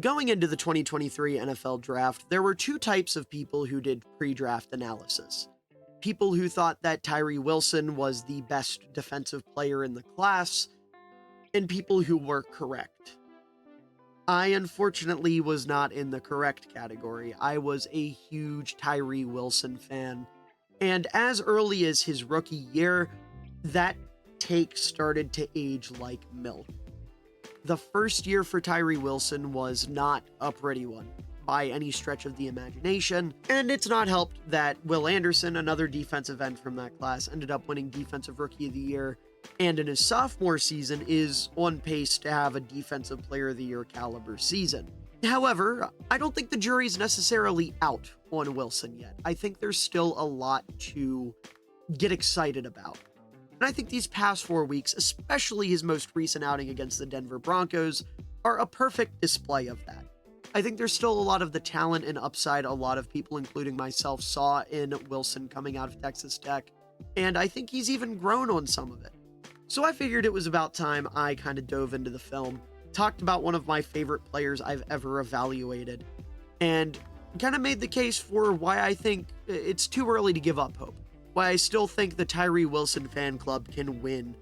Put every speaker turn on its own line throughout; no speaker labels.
Going into the 2023 NFL Draft, there were two types of people who did pre-draft analysis. People who thought that Tyree Wilson was the best defensive player in the class, and people who were correct. I unfortunately was not in the correct category. I was a huge Tyree Wilson fan, and as early as his rookie year, that take started to age like milk. The first year for Tyree Wilson was not a pretty one by any stretch of the imagination, and it's not helped that Will Anderson, another defensive end from that class, ended up winning Defensive Rookie of the Year, and in his sophomore season is on pace to have a Defensive Player of the Year caliber season. However, I don't think the jury's necessarily out on Wilson yet. I think there's still a lot to get excited about. And I think these past 4 weeks, especially his most recent outing against the Denver Broncos, are a perfect display of that. I think there's still a lot of the talent and upside a lot of people, including myself, saw in Wilson coming out of Texas Tech, and I think he's even grown on some of it. So I figured it was about time I kind of dove into the film, talked about one of my favorite players I've ever evaluated, and kind of made the case for why I think it's too early to give up hope. Why I still think the Tyree Wilson fan club can win.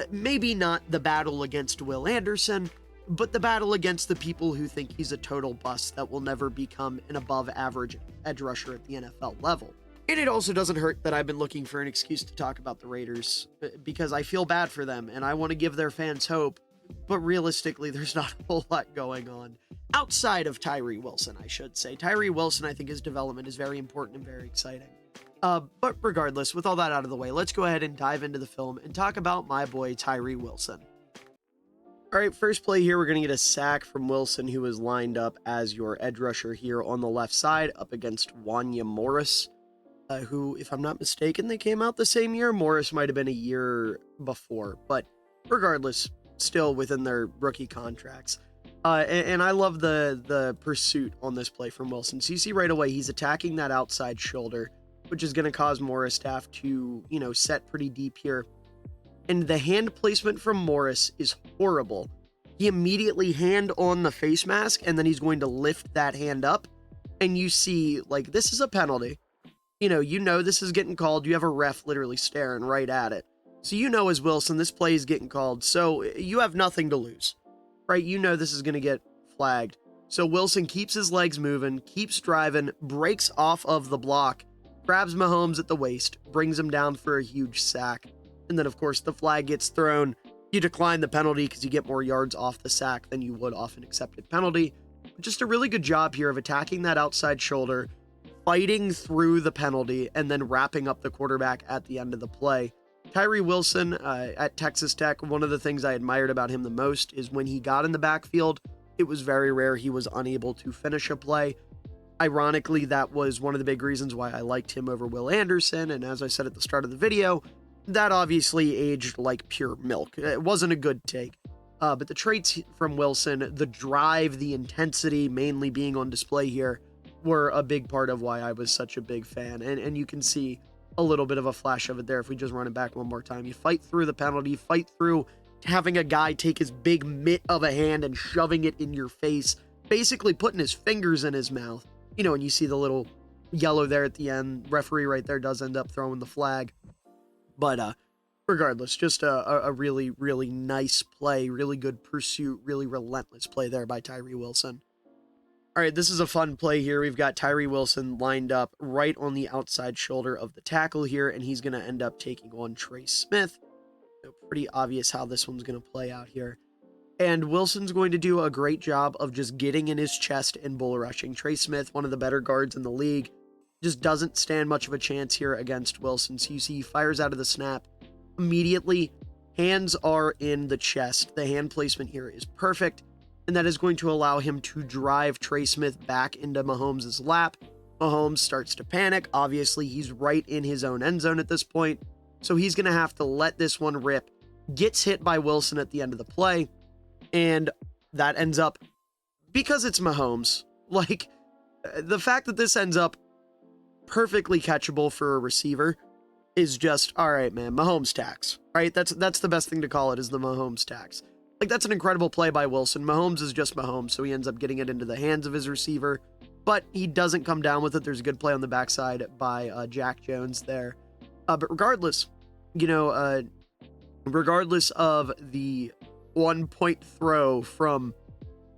Maybe not the battle against Will Anderson, but the battle against the people who think he's a total bust that will never become an above average edge rusher at the NFL level. And it also doesn't hurt that I've been looking for an excuse to talk about the Raiders, because I feel bad for them and I want to give their fans hope, but realistically there's not a whole lot going on. Outside of Tyree Wilson, I should say. Tyree Wilson, I think his development is very important and very exciting. But regardless, with all that out of the way, let's go ahead and dive into the film and talk about my boy Tyree Wilson. All right, first play here, we're going to get a sack from Wilson, who is lined up as your edge rusher here on the left side, up against Wanya Morris, who, if I'm not mistaken, they came out the same year. Morris might have been a year before, but regardless, still within their rookie contracts. And I love the pursuit on this play from Wilson. So you see right away, he's attacking that outside shoulder, which is going to cause Morris to have to, set pretty deep here. And the hand placement from Morris is horrible. He immediately hand on the face mask, and then he's going to lift that hand up. And you see, this is a penalty. You know this is getting called. You have a ref literally staring right at it. So as Wilson, this play is getting called. So you have nothing to lose, right? This is going to get flagged. So Wilson keeps his legs moving, keeps driving, breaks off of the block, grabs Mahomes at the waist, brings him down for a huge sack. And then, of course, the flag gets thrown. You decline the penalty because you get more yards off the sack than you would off an accepted penalty. Just a really good job here of attacking that outside shoulder, fighting through the penalty, and then wrapping up the quarterback at the end of the play. Tyree Wilson at Texas Tech, one of the things I admired about him the most is when he got in the backfield, it was very rare he was unable to finish a play. Ironically, that was one of the big reasons why I liked him over Will Anderson, and as I said at the start of the video, that obviously aged like pure milk. It wasn't a good take. But the traits from Wilson, the drive, the intensity mainly being on display here, were a big part of why I was such a big fan. And you can see a little bit of a flash of it there if we just run it back one more time. You fight through the penalty, fight through having a guy take his big mitt of a hand and shoving it in your face, basically putting his fingers in his mouth. And you see the little yellow there at the end. Referee right there does end up throwing the flag. But regardless, just a really, really nice play, really good pursuit, really relentless play there by Tyree Wilson. All right, this is a fun play here. We've got Tyree Wilson lined up right on the outside shoulder of the tackle here, and he's going to end up taking on Trey Smith. Pretty obvious how this one's going to play out here. And Wilson's going to do a great job of just getting in his chest and bull rushing. Trey Smith, one of the better guards in the league, just doesn't stand much of a chance here against Wilson. So you see he fires out of the snap. Immediately, hands are in the chest. The hand placement here is perfect, and that is going to allow him to drive Trey Smith back into Mahomes' lap. Mahomes starts to panic. Obviously, he's right in his own end zone at this point, so he's going to have to let this one rip. Gets hit by Wilson at the end of the play, and that ends up, because it's Mahomes, the fact that this ends up perfectly catchable for a receiver is just, all right, man, Mahomes tax, right? That's the best thing to call it, is the Mahomes tax. Like, that's an incredible play by Wilson. Mahomes is just Mahomes, so he ends up getting it into the hands of his receiver, but he doesn't come down with it. There's a good play on the backside by Jack Jones there. But regardless, regardless of the 1-point throw from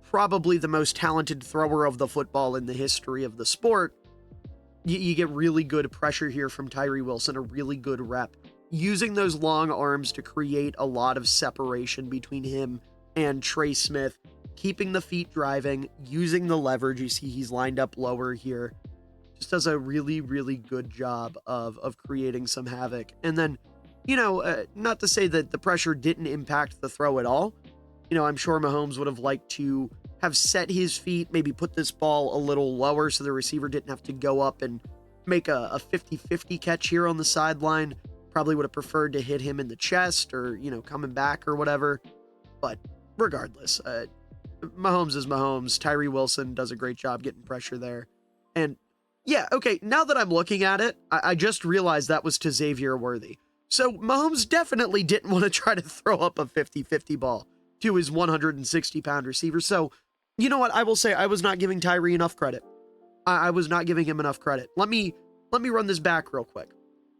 probably the most talented thrower of the football in the history of the sport, you get really good pressure here from Tyree Wilson, a really good rep, using those long arms to create a lot of separation between him and Trey Smith, keeping the feet driving, using the leverage. You see he's lined up lower here. Just does a really, really good job of creating some havoc. And then, not to say that the pressure didn't impact the throw at all. I'm sure Mahomes would have liked to have set his feet, maybe put this ball a little lower so the receiver didn't have to go up and make a 50-50 catch here on the sideline. Probably would have preferred to hit him in the chest or, coming back or whatever. But regardless, Mahomes is Mahomes. Tyree Wilson does a great job getting pressure there. And yeah, okay, now that I'm looking at it, I just realized that was to Xavier Worthy. So Mahomes definitely didn't want to try to throw up a 50-50 ball to his 160-pound receiver. So, you know what? I will say I was not giving Tyree enough credit. I was not giving him enough credit. Let me run this back real quick.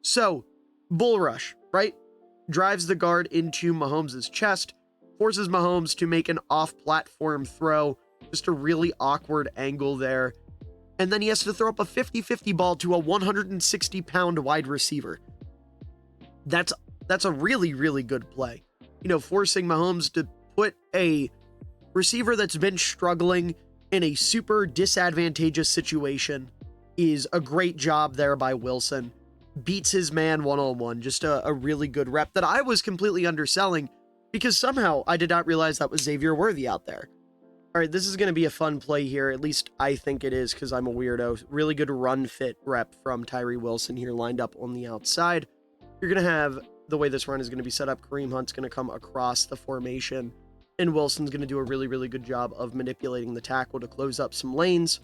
So, bull rush, right? Drives the guard into Mahomes' chest, forces Mahomes to make an off-platform throw, just a really awkward angle there. And then he has to throw up a 50-50 ball to a 160-pound wide receiver. That's a really, really good play. Forcing Mahomes to put a receiver that's been struggling in a super disadvantageous situation is a great job there by Wilson. Beats his man one-on-one. Just a really good rep that I was completely underselling because somehow I did not realize that was Xavier Worthy out there. All right, this is going to be a fun play here. At least I think it is because I'm a weirdo. Really good run fit rep from Tyree Wilson here lined up on the outside. You're going to have, the way this run is going to be set up, Kareem Hunt's going to come across the formation, and Wilson's going to do a really, really good job of manipulating the tackle to close up some lanes.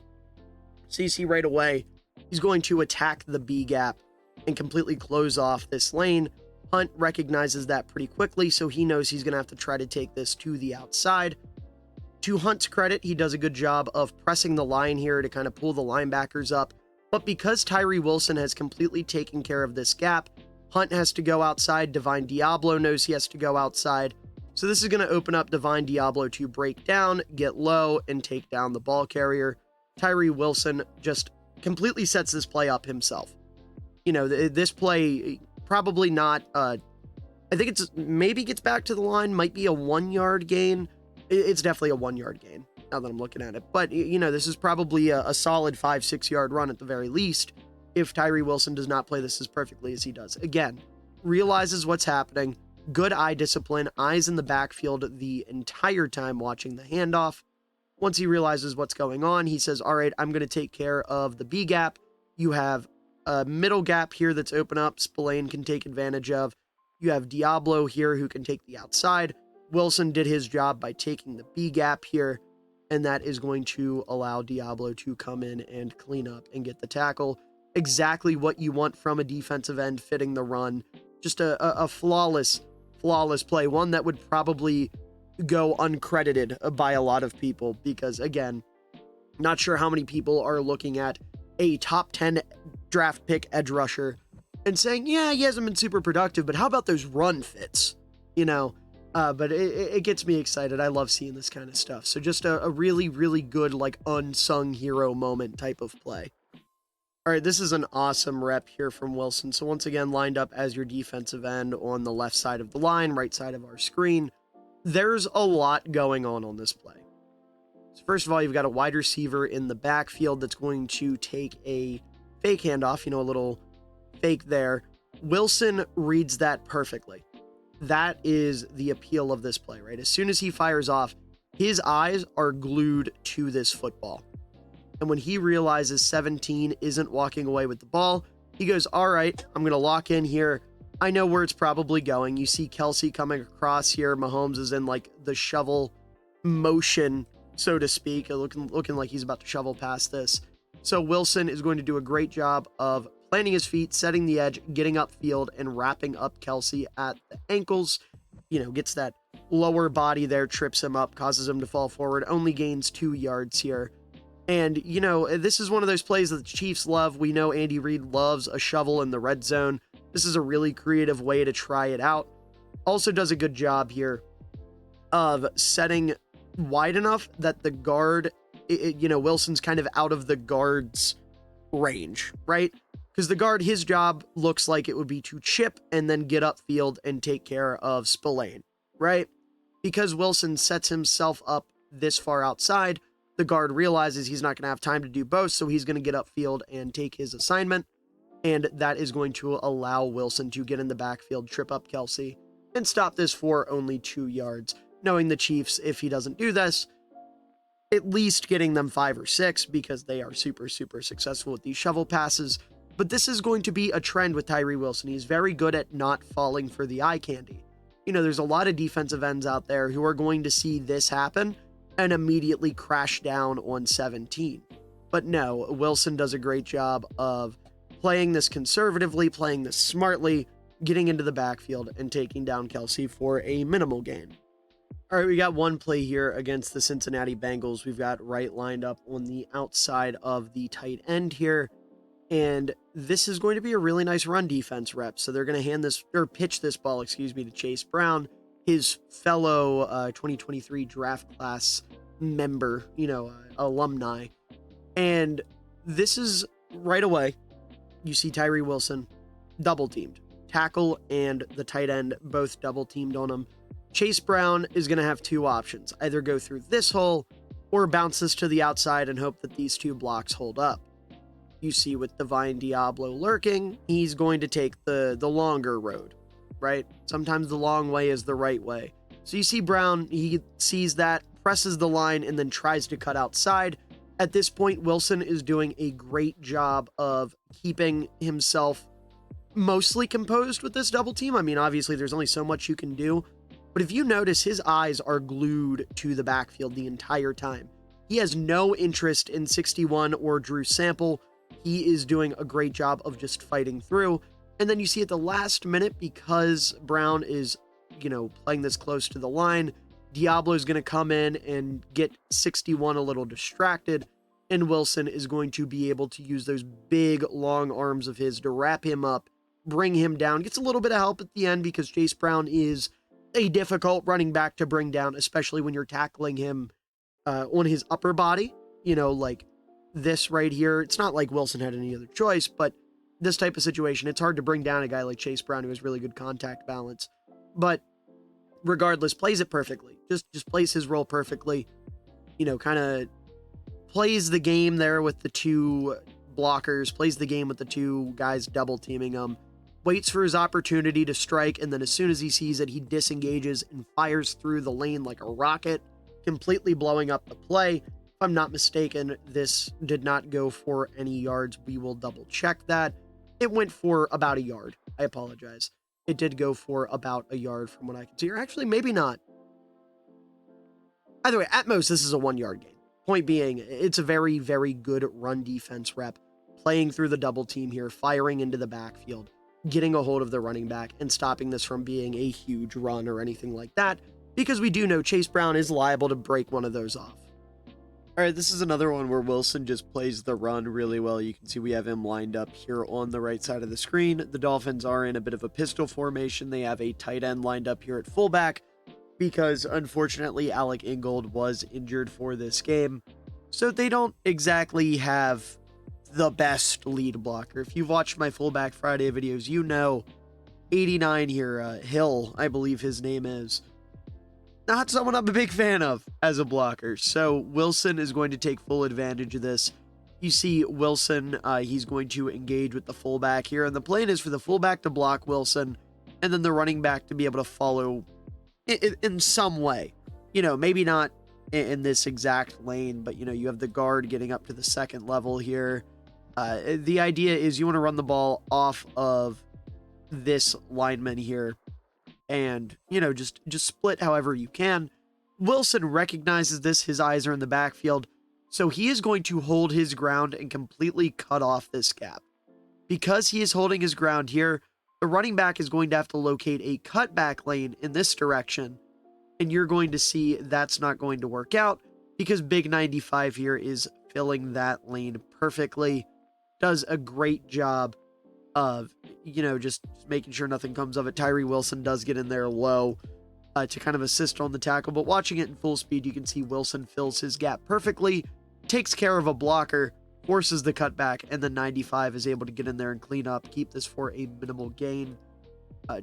So you see right away, he's going to attack the B gap and completely close off this lane. Hunt recognizes that pretty quickly, so he knows he's going to have to try to take this to the outside. To Hunt's credit, he does a good job of pressing the line here to kind of pull the linebackers up. But because Tyree Wilson has completely taken care of this gap, Hunt has to go outside. Divine Diablo knows he has to go outside. So this is going to open up Divine Diablo to break down, get low, and take down the ball carrier. Tyree Wilson just completely sets this play up himself. This play probably not, I think it's maybe gets back to the line, might be a 1-yard gain. It's definitely a 1-yard gain now that I'm looking at it. But, this is probably a solid 5-6 yard run at the very least if Tyree Wilson does not play this as perfectly as he does. Again, realizes what's happening, good eye discipline, eyes in the backfield the entire time watching the handoff. Once he realizes what's going on, he says, all right, I'm going to take care of the B gap. You have a middle gap here that's open up. Spillane can take advantage of. You have Diablo here who can take the outside. Wilson did his job by taking the B gap here, and that is going to allow Diablo to come in and clean up and get the tackle. Exactly what you want from a defensive end fitting the run. Just a flawless play. One that would probably go uncredited by a lot of people because, again, not sure how many people are looking at a top 10 draft pick edge rusher and saying, yeah, he hasn't been super productive, but how about those run fits? But it gets me excited. I love seeing this kind of stuff. So just a really, really good, unsung hero moment type of play. All right, this is an awesome rep here from Wilson. So once again, lined up as your defensive end on the left side of the line, right side of our screen. There's a lot going on this play. So first of all, you've got a wide receiver in the backfield that's going to take a fake handoff, a little fake there. Wilson reads that perfectly. That is the appeal of this play, right? As soon as he fires off, his eyes are glued to this football. And when he realizes 17 isn't walking away with the ball, he goes, all right, I'm going to lock in here. I know where it's probably going. You see Kelsey coming across here. Mahomes is in the shovel motion, so to speak, looking like he's about to shovel past this. So Wilson is going to do a great job of planting his feet, setting the edge, getting upfield, and wrapping up Kelsey at the ankles. gets that lower body there, trips him up, causes him to fall forward, only gains 2 yards here. And, this is one of those plays that the Chiefs love. We know Andy Reid loves a shovel in the red zone. This is a really creative way to try it out. Also does a good job here of setting wide enough that the guard, Wilson's kind of out of the guard's range, right? Because the guard, his job looks like it would be to chip and then get upfield and take care of Spillane, right? Because Wilson sets himself up this far outside, the guard realizes he's not going to have time to do both, so he's going to get upfield and take his assignment, and that is going to allow Wilson to get in the backfield, trip up Kelsey, and stop this for only 2 yards. Knowing the Chiefs, if he doesn't do this, at least getting them 5 or 6, because they are super, super successful with these shovel passes. But this is going to be a trend with Tyree Wilson. He's very good at not falling for the eye candy. There's a lot of defensive ends out there who are going to see this happen and immediately crash down on 17. But no, Wilson does a great job of playing this conservatively, playing this smartly, getting into the backfield, and taking down Kelsey for a minimal gain. All right, we got one play here against the Cincinnati Bengals. We've got Wright lined up on the outside of the tight end here. And this is going to be a really nice run defense rep. So they're going to pitch this ball, to Chase Brown, his fellow 2023 draft class member, alumni. And this is right away, you see Tyree Wilson double teamed. Tackle and the tight end both double teamed on him. Chase Brown is going to have 2 options. Either go through this hole or bounce this to the outside and hope that these 2 blocks hold up. You see with Divine Diablo lurking, he's going to take the longer road, right? Sometimes the long way is the right way. So you see Brown, he sees that, presses the line, and then tries to cut outside. At this point, Wilson is doing a great job of keeping himself mostly composed with this double team. I mean, obviously, there's only so much you can do. But if you notice, his eyes are glued to the backfield the entire time. He has no interest in 61 or Drew Sample. He is doing a great job of just fighting through. And then you see at the last minute, because Brown is, playing this close to the line, Diablo is going to come in and get 61 a little distracted. And Wilson is going to be able to use those big, long arms of his to wrap him up, bring him down. Gets a little bit of help at the end because Chase Brown is a difficult running back to bring down, especially when you're tackling him on his upper body, like this right here. It's not like Wilson had any other choice, but this type of situation, it's hard to bring down a guy like Chase Brown who has really good contact balance. But regardless, plays it perfectly. Just plays his role perfectly. Kind of plays the game there with the 2 blockers, plays the game with the 2 guys double teaming him, waits for his opportunity to strike, and then as soon as he sees it, he disengages and fires through the lane like a rocket, completely blowing up the play. If I'm not mistaken, this did not go for any yards. We will double check that. It went for about a yard. I apologize. It did go for about a yard from what I can see. Or actually, maybe not. Either way, at most, this is a 1-yard gain. Point being, it's a very, very good run defense rep. Playing through the double team here, firing into the backfield, getting a hold of the running back, and stopping this from being a huge run or anything like that. Because we do know Chase Brown is liable to break one of those off. All right, this is another one where Wilson just plays the run really well. You can see we have him lined up here on the right side of the screen. The Dolphins are in a bit of a pistol formation. They have a tight end lined up here at fullback because, unfortunately, Alec Ingold was injured for this game. So they don't exactly have the best lead blocker. If you've watched my Fullback Friday videos, 89 here, Hill, I believe his name is. Not someone I'm a big fan of as a blocker. So Wilson is going to take full advantage of this. You see Wilson, he's going to engage with the fullback here. And the plan is for the fullback to block Wilson and then the running back to be able to follow in some way. Maybe not in this exact lane, but, you have the guard getting up to the second level here. The idea is you want to run the ball off of this lineman here. And, just split however you can. Wilson recognizes this. His eyes are in the backfield. So he is going to hold his ground and completely cut off this gap. Because he is holding his ground here, the running back is going to have to locate a cutback lane in this direction, and you're going to see that's not going to work out because Big 95 here is filling that lane perfectly. Does a great job of, just making sure nothing comes of it. Tyree Wilson does get in there low to kind of assist on the tackle, but watching it in full speed, you can see Wilson fills his gap perfectly, takes care of a blocker, forces the cutback, and then 95 is able to get in there and clean up, keep this for a minimal gain.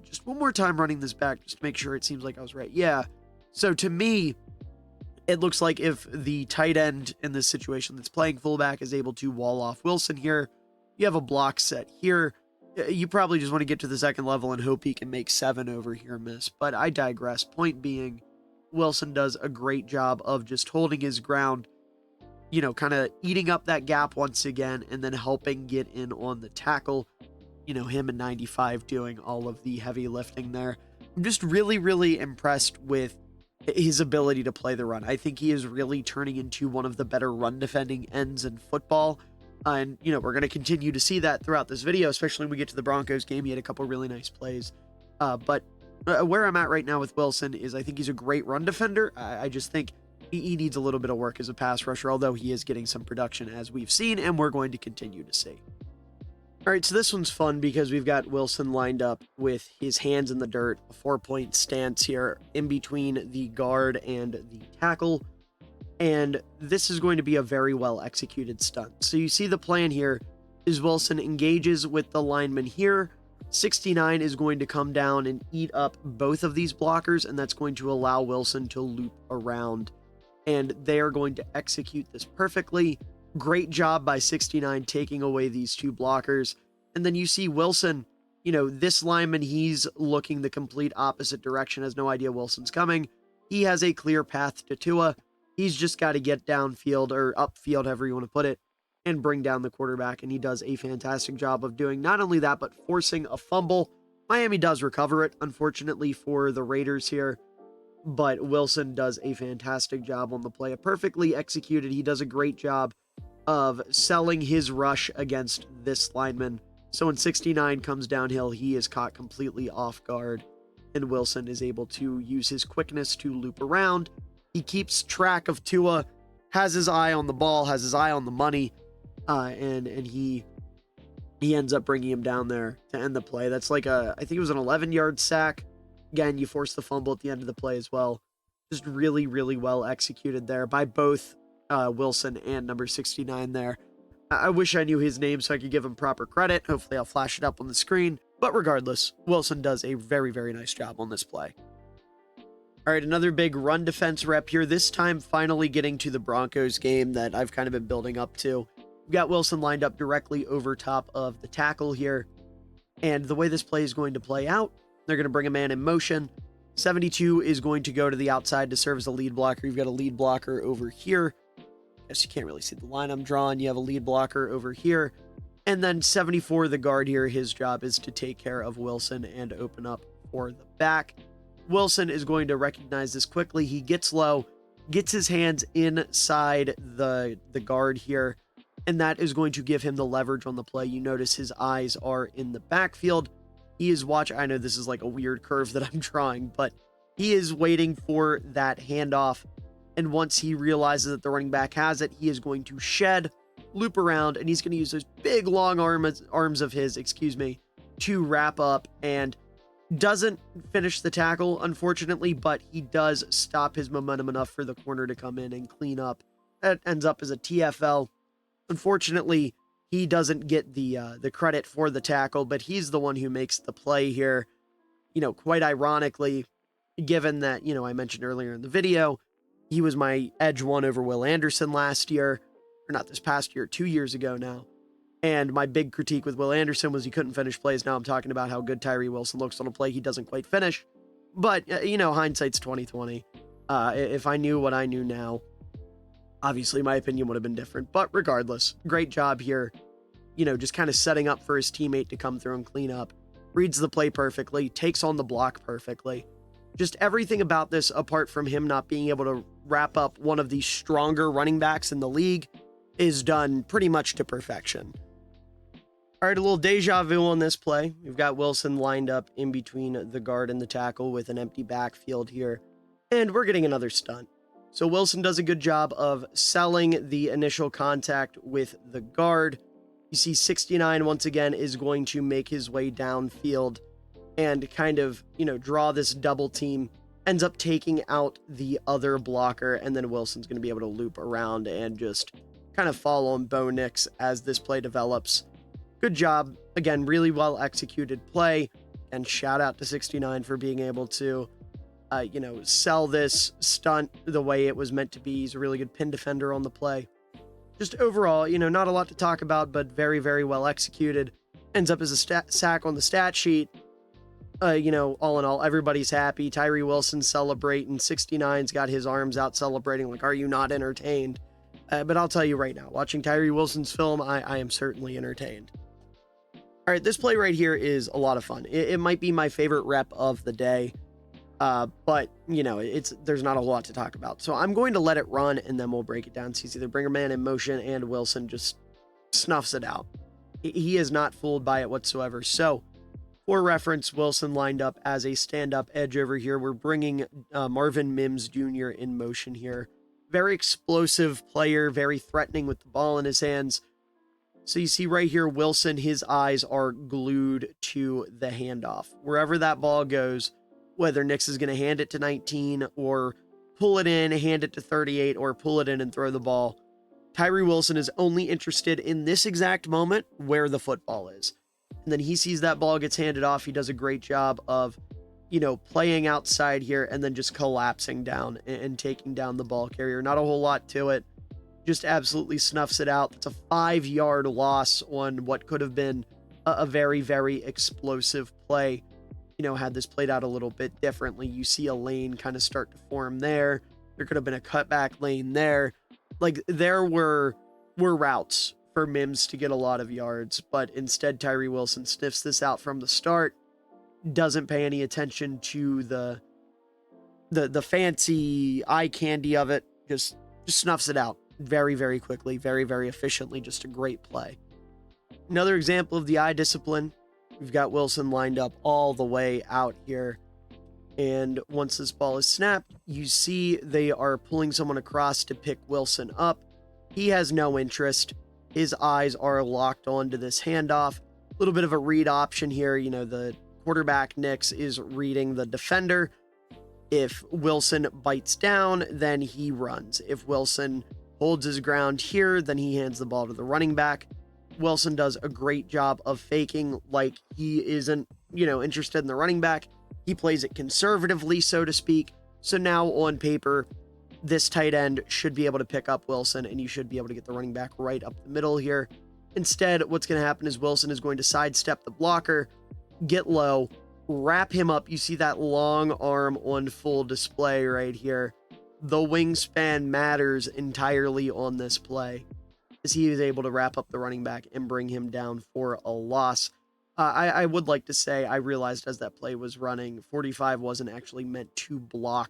Just one more time running this back just to make sure it seems like I was right. Yeah. So to me, it looks like if the tight end in this situation that's playing fullback is able to wall off Wilson here, you have a block set here. You probably just want to get to the second level and hope he can make 7 over here, miss. But I digress. Point being, Wilson does a great job of just holding his ground, kind of eating up that gap once again, and then helping get in on the tackle. Him and 95 doing all of the heavy lifting there. I'm just really, really impressed with his ability to play the run. I think he is really turning into one of the better run defending ends in football. And, we're going to continue to see that throughout this video, especially when we get to the Broncos game. He had a couple really nice plays. But where I'm at right now with Wilson is I think he's a great run defender. I just think he needs a little bit of work as a pass rusher, although he is getting some production as we've seen, and we're going to continue to see. All right, so this one's fun because we've got Wilson lined up with his hands in the dirt, a 4-point stance here in between the guard and the tackle. And this is going to be a very well executed stunt. So you see the plan here is Wilson engages with the lineman here. 69 is going to come down and eat up both of these blockers, and that's going to allow Wilson to loop around. And they are going to execute this perfectly. Great job by 69 taking away these two blockers. And then you see Wilson, this lineman, he's looking the complete opposite direction, has no idea Wilson's coming. He has a clear path to Tua. He's just got to get downfield or upfield, however you want to put it, and bring down the quarterback. And he does a fantastic job of doing not only that, but forcing a fumble. Miami does recover it, unfortunately, for the Raiders here. But Wilson does a fantastic job on the play. Perfectly executed. He does a great job of selling his rush against this lineman. So when 69 comes downhill, he is caught completely off guard. And Wilson is able to use his quickness to loop around. He keeps track of Tua, has his eye on the ball, has his eye on the money, and he ends up bringing him down there to end the play. That's like I think it was an 11-yard sack. Again, you force the fumble at the end of the play as well. Just really, really well executed there by both Wilson and number 69 there. I wish I knew his name so I could give him proper credit. Hopefully I'll flash it up on the screen. But regardless, Wilson does a very, very nice job on this play. All right, another big run defense rep here, this time finally getting to the Broncos game that I've kind of been building up to. We've got Wilson lined up directly over top of the tackle here. And the way this play is going to play out, they're going to bring a man in motion. 72 is going to go to the outside to serve as a lead blocker. You've got a lead blocker over here. I guess you can't really see the line I'm drawing. You have a lead blocker over here. And then 74, the guard here, his job is to take care of Wilson and open up for the back. Wilson is going to recognize this quickly. He gets low, gets his hands inside the guard here, and that is going to give him the leverage on the play. You notice his eyes are in the backfield. He is watching. I know this is like a weird curve that I'm drawing, but he is waiting for that handoff. And once he realizes that the running back has it, he is going to shed, loop around, and he's going to use those big long arms of his, to wrap up, and doesn't finish the tackle, unfortunately, but he does stop his momentum enough for the corner to come in and clean up. That ends up as a TFL. Unfortunately, he doesn't get the credit for the tackle, but he's the one who makes the play here. Quite ironically, given that, I mentioned earlier in the video, he was my edge one over Will Anderson last year, or not this past year, 2 years ago now. And my big critique with Will Anderson was he couldn't finish plays. Now I'm talking about how good Tyree Wilson looks on a play he doesn't quite finish. But, hindsight's 20/20. If I knew what I knew now, obviously my opinion would have been different. But regardless, great job here. Just kind of setting up for his teammate to come through and clean up. Reads the play perfectly, takes on the block perfectly. Just everything about this, apart from him not being able to wrap up one of the stronger running backs in the league, is done pretty much to perfection. All right, a little deja vu on this play. We've got Wilson lined up in between the guard and the tackle with an empty backfield here, and we're getting another stunt. So Wilson does a good job of selling the initial contact with the guard. You see 69 once again is going to make his way downfield and kind of, draw this double team, ends up taking out the other blocker, and then Wilson's going to be able to loop around and just kind of follow on Bo Nix as this play develops. Good job. Again, really well executed play, and shout out to 69 for being able to, sell this stunt the way it was meant to be. He's a really good pin defender on the play. Just overall, not a lot to talk about, but very, very well executed. Ends up as a sack on the stat sheet. All in all, everybody's happy. Tyree Wilson celebrating. 69's got his arms out celebrating like, are you not entertained? But I'll tell you right now, watching Tyree Wilson's film, I am certainly entertained. All right, this play right here is a lot of fun. It might be my favorite rep of the day, but, there's not a lot to talk about. So I'm going to let it run, and then we'll break it down. So you see the bringer man in motion, and Wilson just snuffs it out. He is not fooled by it whatsoever. So, for reference, Wilson lined up as a stand-up edge over here. We're bringing Marvin Mims Jr. in motion here. Very explosive player, very threatening with the ball in his hands. So you see right here, Wilson, his eyes are glued to the handoff. Wherever that ball goes, whether Nix is going to hand it to 19 or pull it in, hand it to 38, or pull it in and throw the ball, Tyree Wilson is only interested in this exact moment where the football is. And then he sees that ball gets handed off. He does a great job of, playing outside here and then just collapsing down and taking down the ball carrier. Not a whole lot to it. Just absolutely snuffs it out. It's a 5-yard loss on what could have been a very, very explosive play. Had this played out a little bit differently, you see a lane kind of start to form there. There could have been a cutback lane there. Like, there were routes for Mims to get a lot of yards, but instead Tyree Wilson sniffs this out from the start, doesn't pay any attention to the fancy eye candy of it, just snuffs it out very, very quickly, very, very efficiently. Just a great play. Another example of the eye discipline. We've got Wilson lined up all the way out here, and once this ball is snapped, you see they are pulling someone across to pick Wilson up. He has no interest. His eyes are locked onto this handoff. A little bit of a read option here. The quarterback, Nix, is reading the defender. If Wilson bites down, then he runs. If Wilson holds his ground here, then he hands the ball to the running back. Wilson does a great job of faking like he isn't, interested in the running back. He plays it conservatively, so to speak. So now on paper, this tight end should be able to pick up Wilson, and you should be able to get the running back right up the middle here. Instead, what's going to happen is Wilson is going to sidestep the blocker, get low, wrap him up. You see that long arm on full display right here. The wingspan matters entirely on this play, as he is able to wrap up the running back and bring him down for a loss. I would like to say, I realized as that play was running, 45 wasn't actually meant to block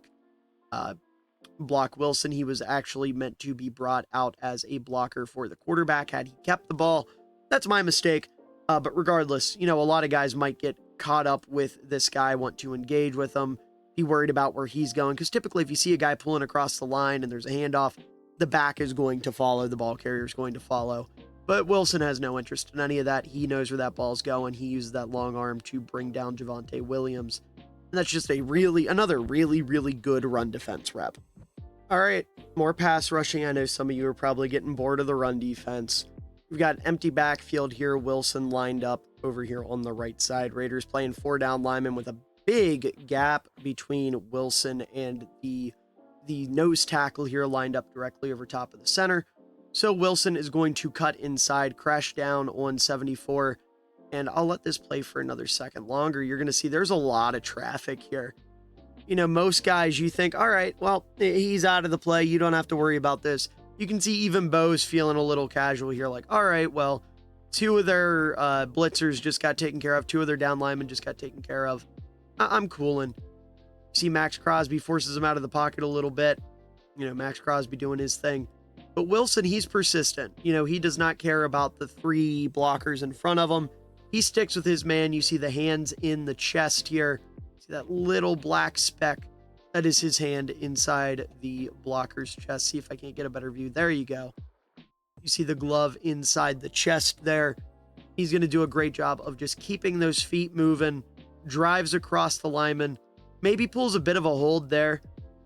Wilson. He was actually meant to be brought out as a blocker for the quarterback had he kept the ball. That's my mistake. But regardless, a lot of guys might get caught up with this guy, want to engage with him, be worried about where he's going. Because typically if you see a guy pulling across the line and there's a handoff, the back is going to follow, the ball carrier is going to follow. But Wilson has no interest in any of that. He knows where that ball's going. He uses that long arm to bring down Javonte Williams. And that's just another really, really good run defense rep. All right, more pass rushing. I know some of you are probably getting bored of the run defense. We've got empty backfield here. Wilson lined up over here on the right side. Raiders playing 4 down linemen with a big gap between Wilson and the nose tackle here, lined up directly over top of the center. So Wilson is going to cut inside, crash down on 74, and I'll let this play for another second longer. You're going to see there's a lot of traffic here. Most guys, you think, all right, well, he's out of the play. You don't have to worry about this. You can see even Bo's feeling a little casual here, like, all right, well, 2 of their blitzers just got taken care of. 2 of their down linemen just got taken care of. I'm cooling. See Max Crosby forces him out of the pocket a little bit. Max Crosby doing his thing. But Wilson, he's persistent. He does not care about the 3 blockers in front of him. He sticks with his man. You see the hands in the chest here. See that little black speck? That is his hand inside the blocker's chest. See if I can't get a better view. There you go. You see the glove inside the chest there. He's going to do a great job of just keeping those feet moving, drives across the lineman, maybe pulls a bit of a hold there.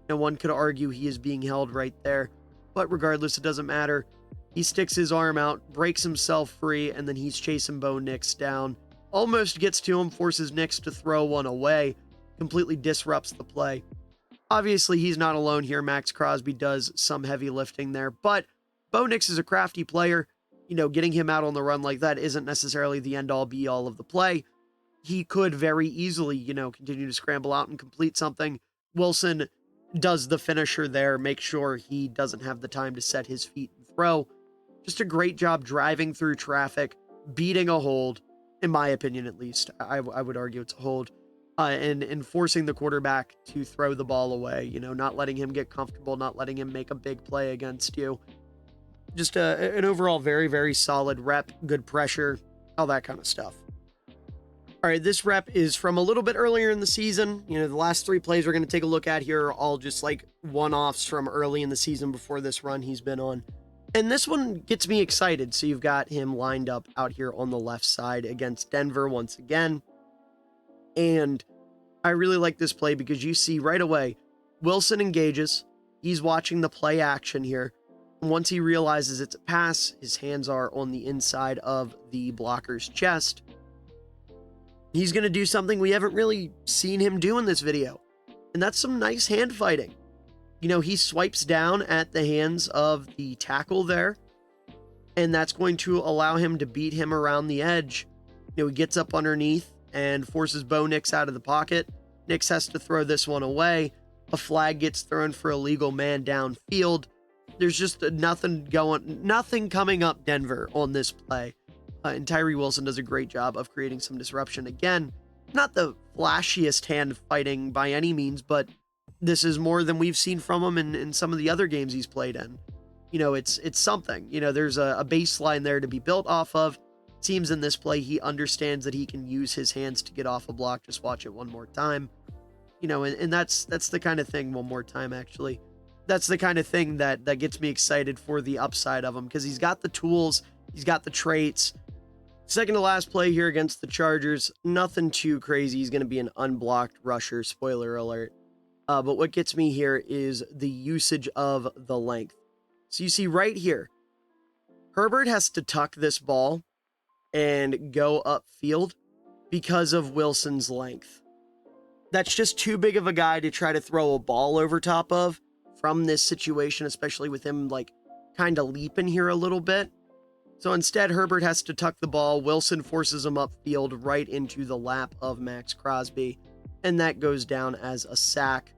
One could argue he is being held right there, but regardless, it doesn't matter. He sticks his arm out, breaks himself free, and then he's chasing Bo Nix down. Almost gets to him, forces Nix to throw one away, completely disrupts the play. Obviously, he's not alone here. Max Crosby does some heavy lifting there, but Bo Nix is a crafty player. Getting him out on the run like that isn't necessarily the end-all be-all of the play. He could very easily, continue to scramble out and complete something. Wilson does the finisher there, make sure he doesn't have the time to set his feet and throw. Just a great job driving through traffic, beating a hold, in my opinion at least. I would argue it's a hold. And forcing the quarterback to throw the ball away, not letting him get comfortable, not letting him make a big play against you. Just an overall very, very solid rep, good pressure, all that kind of stuff. All right, this rep is from a little bit earlier in the season. The last 3 plays we're going to take a look at here are all just like one-offs from early in the season before this run he's been on. And this one gets me excited. So you've got him lined up out here on the left side against Denver once again. And I really like this play because you see right away, Wilson engages. He's watching the play action here. And once he realizes it's a pass, his hands are on the inside of the blocker's chest. He's going to do something we haven't really seen him do in this video. And that's some nice hand fighting. He swipes down at the hands of the tackle there. And that's going to allow him to beat him around the edge. He gets up underneath and forces Bo Nix out of the pocket. Nix has to throw this one away. A flag gets thrown for a legal man downfield. There's just nothing coming up Denver on this play. And Tyree Wilson does a great job of creating some disruption. Again, not the flashiest hand fighting by any means, but this is more than we've seen from him in some of the other games he's played in. It's something. There's a baseline there to be built off of. It seems in this play he understands that he can use his hands to get off a block. Just watch it one more time. And that's the kind of thing, one more time actually. That's the kind of thing that gets me excited for the upside of him, because he's got the tools, he's got the traits. Second to last play here against the Chargers, nothing too crazy. He's going to be an unblocked rusher, spoiler alert. But what gets me here is the usage of the length. So you see right here, Herbert has to tuck this ball and go upfield because of Wilson's length. That's just too big of a guy to try to throw a ball over top of from this situation, especially with him like kind of leaping here a little bit. So instead, Herbert has to tuck the ball. Wilson forces him upfield right into the lap of Max Crosby, and that goes down as a sack.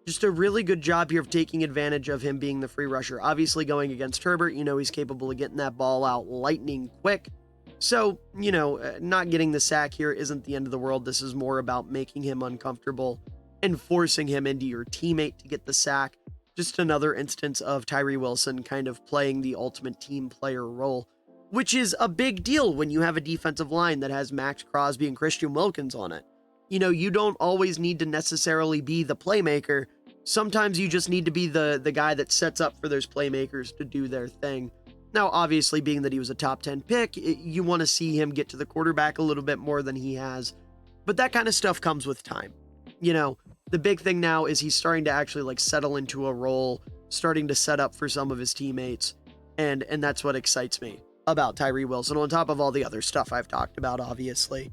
Just a really good job here of taking advantage of him being the free rusher. Obviously, going against Herbert, he's capable of getting that ball out lightning quick. So, not getting the sack here isn't the end of the world. This is more about making him uncomfortable and forcing him into your teammate to get the sack. Just another instance of Tyree Wilson kind of playing the ultimate team player role, which is a big deal when you have a defensive line that has Max Crosby and Christian Wilkins on it. You don't always need to necessarily be the playmaker. Sometimes you just need to be the guy that sets up for those playmakers to do their thing. Now, obviously, being that he was a top 10 pick, you want to see him get to the quarterback a little bit more than he has. But that kind of stuff comes with time. The big thing now is he's starting to actually settle into a role, starting to set up for some of his teammates. And that's what excites me about Tyree Wilson, on top of all the other stuff I've talked about, obviously.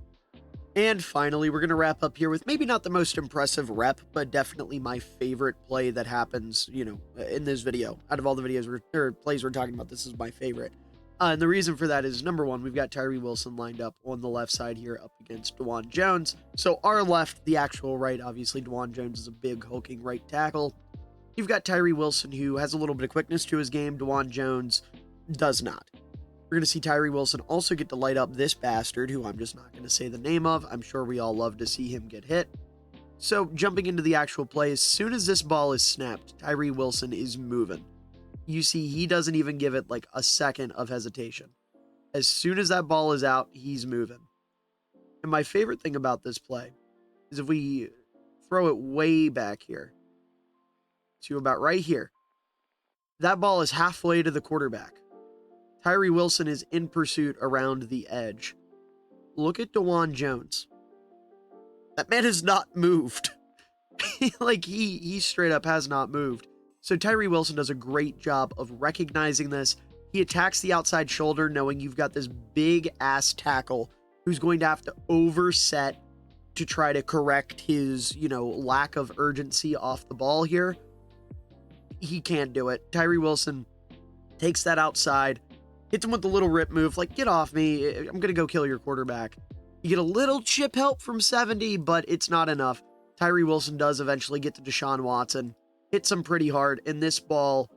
And finally, we're going to wrap up here with maybe not the most impressive rep, but definitely my favorite play that happens, in this video. Out of all the videos or plays we're talking about, this is my favorite. And the reason for that is, number one, we've got Tyree Wilson lined up on the left side here up against DeJuan Jones. So our left, the actual right, obviously DeJuan Jones is a big hulking right tackle. You've got Tyree Wilson, who has a little bit of quickness to his game. DeJuan Jones does not. We're going to see Tyree Wilson also get to light up this bastard, who I'm just not going to say the name of. I'm sure we all love to see him get hit. So jumping into the actual play, as soon as this ball is snapped, Tyree Wilson is moving. You see, he doesn't even give it like a second of hesitation. As soon as that ball is out, he's moving. And my favorite thing about this play is if we throw it way back here to about right here, that ball is halfway to the quarterback. Tyree Wilson is in pursuit around the edge. Look at DeJuan Jones. That man has not moved. Like, he straight up has not moved. So Tyree Wilson does a great job of recognizing this. He attacks the outside shoulder, knowing you've got this big-ass tackle who's going to have to overset to try to correct his, lack of urgency off the ball here. He can't do it. Tyree Wilson takes that outside, hits him with the little rip move, like, get off me, I'm going to go kill your quarterback. You get a little chip help from 70, but it's not enough. Tyree Wilson does eventually get to Deshaun Watson, hits him pretty hard, and this ball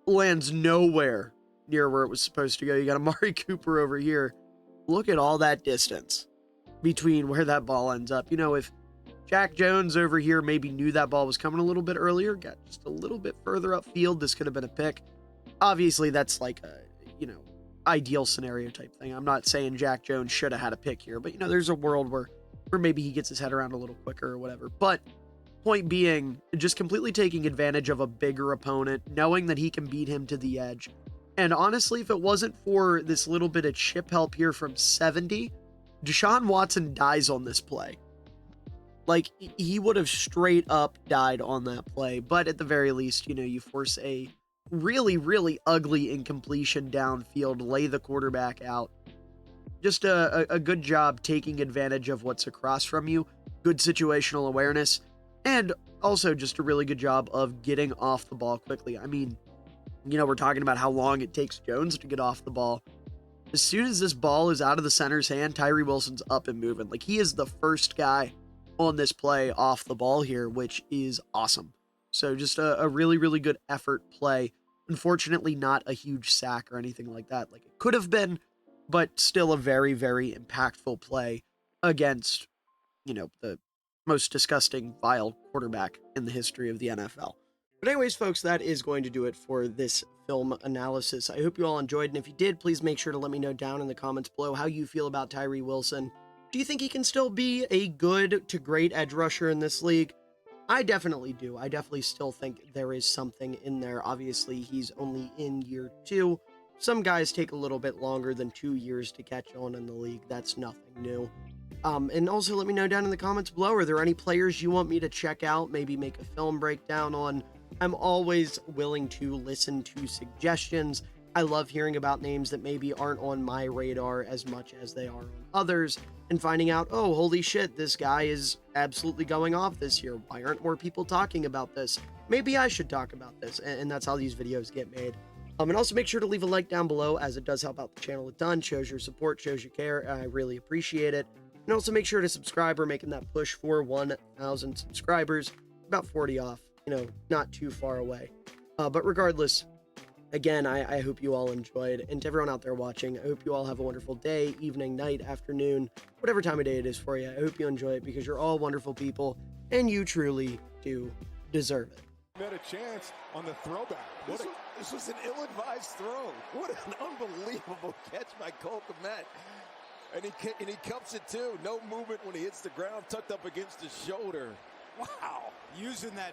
lands nowhere near where it was supposed to go. You got Amari Cooper over here. Look at all that distance between where that ball ends up. If Jack Jones over here maybe knew that ball was coming a little bit earlier, got just a little bit further upfield, this could have been a pick. Obviously, that's like a, ideal scenario type thing. I'm not saying Jack Jones should have had a pick here, but, there's a world where maybe he gets his head around a little quicker or whatever. But point being, just completely taking advantage of a bigger opponent, knowing that he can beat him to the edge. And honestly, if it wasn't for this little bit of chip help here from 70, Deshaun Watson dies on this play. Like, he would have straight up died on that play. But at the very least, you force a really, really ugly incompletion downfield, lay the quarterback out. Just a good job taking advantage of what's across from you, good situational awareness, and also just a really good job of getting off the ball quickly. I mean, we're talking about how long it takes Jones to get off the ball. As soon as this ball is out of the center's hand, Tyree Wilson's up and moving. Like, he is the first guy on this play off the ball here, which is awesome. So just a really, really good effort play. Unfortunately, not a huge sack or anything like that. Like, it could have been, but still a very, very impactful play against, the most disgusting, vile quarterback in the history of the NFL. But anyways, folks, that is going to do it for this film analysis. I hope you all enjoyed, and if you did, please make sure to let me know down in the comments below how you feel about Tyree Wilson. Do you think he can still be a good to great edge rusher in this league? I definitely do. I definitely still think there is something in there. Obviously, he's only in year 2. Some guys take a little bit longer than 2 years to catch on in the league. That's nothing new. And also let me know down in the comments below, are there any players you want me to check out, maybe make a film breakdown on? I'm always willing to listen to suggestions. I love hearing about names that maybe aren't on my radar as much as they are on others, and finding out, oh, holy shit, this guy is absolutely going off this year. Why aren't more people talking about this? Maybe I should talk about this, and that's how these videos get made. And also make sure to leave a like down below, as it does help out the channel a ton, shows your support, shows you care, and I really appreciate it. And also make sure to subscribe. We're making that push for 1,000 subscribers, about 40 off, not too far away. But regardless, again, I hope you all enjoyed, and to everyone out there watching, I hope you all have a wonderful day, evening, night, afternoon, whatever time of day it is for you. I hope you enjoy it, because you're all wonderful people, and you truly do deserve it.
Had a chance on the throwback. This was an ill-advised throw. What an unbelievable catch by Cole Kmet. And he cups it too. No movement when he hits the ground, tucked up against his shoulder. Wow. Using that